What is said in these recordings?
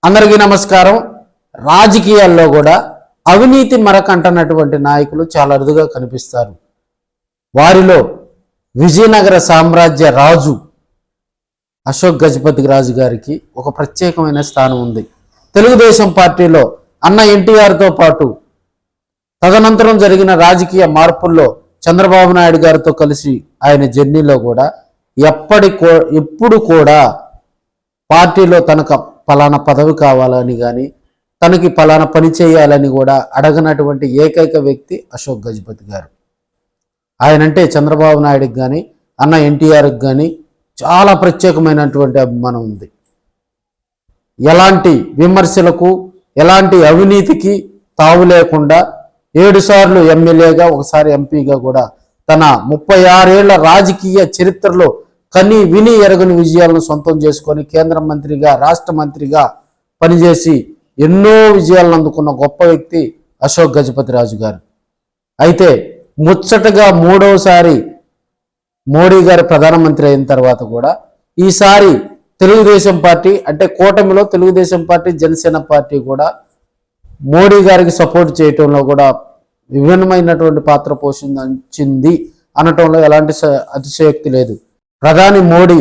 అందరికీ నమస్కారం. రాజకీయాల్లో కూడా అవినీతి మరకంటనటువంటి నాయకులు చాలా అరుదుగా కనిపిస్తారు. వారిలో విజయనగర సామ్రాజ్య రాజు అశోక్ గజపతి రాజు గారికి ఒక ప్రత్యేకమైన స్థానం ఉంది. తెలుగుదేశం పార్టీలో అన్న ఎన్టీఆర్తో పాటు తదనంతరం జరిగిన రాజకీయ మార్పుల్లో చంద్రబాబు నాయుడు గారితో కలిసి ఆయన జర్నీలో కూడా ఎప్పుడు కూడా పార్టీలో తనకు పలానా పదవి కావాలని కానీ తనకి పలానా పని చేయాలని కూడా అడగనటువంటి ఏకైక వ్యక్తి అశోక్ గజపతి గారు. ఆయనంటే చంద్రబాబు నాయుడుకి కానీ అన్న ఎన్టీఆర్కి కానీ చాలా ప్రత్యేకమైనటువంటి అభిమానం ఉంది. ఎలాంటి విమర్శలకు ఎలాంటి అవినీతికి తావు లేకుండా 7 సార్లు ఎమ్మెల్యేగా ఒకసారి ఎంపీగా కూడా తన 36 ఏళ్ల రాజకీయ చరిత్రలో కని విని ఎరగని విజయాలను సొంతం చేసుకొని కేంద్ర మంత్రిగా రాష్ట్ర మంత్రిగా పనిచేసి ఎన్నో విజయాలను అందుకున్న గొప్ప వ్యక్తి అశోక్ గజపతి రాజు గారు. అయితే ముచ్చటగా 3వసారి మోడీ గారు ప్రధానమంత్రి అయిన తర్వాత కూడా ఈసారి తెలుగుదేశం పార్టీ అంటే కూటమిలో తెలుగుదేశం పార్టీ జనసేన పార్టీ కూడా మోడీ గారికి సపోర్ట్ చేయటంలో కూడా విభిన్నమైనటువంటి పాత్ర పోషించింది అనటంలో ఎలాంటి అతిశయోక్తి లేదు. ప్రధాని మోడీ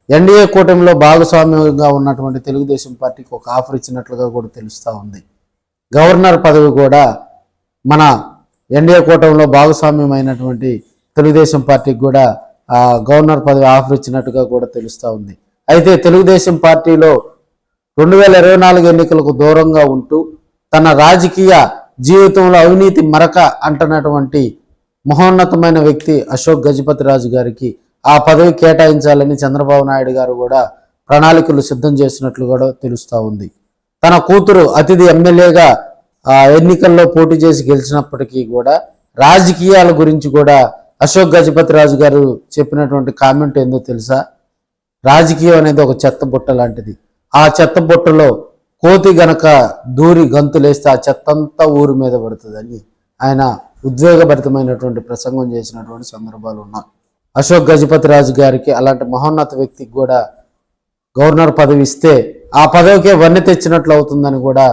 ఎన్డీఏ కూటమిలో భాగస్వామ్యంగా ఉన్నటువంటి తెలుగుదేశం పార్టీకి ఒక ఆఫర్ ఇచ్చినట్లుగా కూడా తెలుస్తూ ఉంది. గవర్నర్ పదవి కూడా మన ఎన్డీఏ కూటమిలో భాగస్వామ్యమైనటువంటి తెలుగుదేశం పార్టీకి కూడా గవర్నర్ పదవి ఆఫర్ ఇచ్చినట్టుగా కూడా తెలుస్తూ ఉంది. అయితే తెలుగుదేశం పార్టీలో 2024 ఎన్నికలకు దూరంగా ఉంటూ తన రాజకీయ జీవితంలో అవినీతి మరక అంటున్నటువంటి మహోన్నతమైన వ్యక్తి అశోక్ గజపతి రాజు గారికి ఆ పదవి కేటాయించాలని చంద్రబాబు నాయుడు గారు కూడా ప్రణాళికలు సిద్ధం చేసినట్లు కూడా తెలుస్తూ ఉంది. తన కూతురు అతిథి ఎమ్మెల్యేగా ఎన్నికల్లో పోటీ చేసి గెలిచినప్పటికీ కూడా రాజకీయాల గురించి కూడా అశోక్ గజపతి రాజు గారు చెప్పినటువంటి కామెంట్ ఏందో తెలుసా? రాజకీయం అనేది ఒక చెత్త బుట్ట లాంటిది. ఆ చెత్త బుట్టలో కోతి గనక దూరి గంతులేస్తే ఆ చెత్తంతా ఊరి మీద పడుతుందని ఆయన ఉద్వేగభరితమైనటువంటి ప్రసంగం చేసినటువంటి సందర్భాలు ఉన్నాయి. అశోక్ గజపతి రాజు గారికి అలాంటి మహోన్నత వ్యక్తికి కూడా గవర్నర్ పదవి ఇస్తే ఆ పదవికే వన్నె తెచ్చినట్లు అవుతుందని కూడా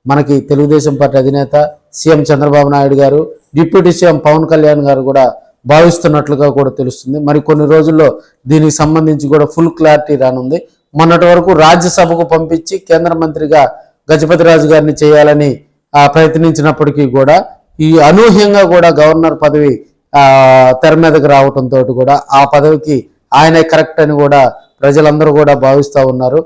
మనకి తెలుగుదేశం పార్టీ అధినేత సీఎం చంద్రబాబు నాయుడు గారు, డిప్యూటీ సీఎం పవన్ కళ్యాణ్ గారు కూడా భావిస్తున్నట్లుగా కూడా తెలుస్తుంది. మరి కొన్ని రోజుల్లో దీనికి సంబంధించి కూడా ఫుల్ క్లారిటీ రానుంది. మొన్నటి వరకు రాజ్యసభకు పంపించి కేంద్ర మంత్రిగా గజపతి రాజు గారిని చేయాలని ప్రయత్నించినప్పటికీ కూడా ఈ అనూహ్యంగా కూడా గవర్నర్ పదవి తెర మీదకి రావడంతో కూడా ఆ పదవికి ఆయనే కరెక్ట్ అని కూడా ప్రజలందరూ కూడా భావిస్తూ ఉన్నారు.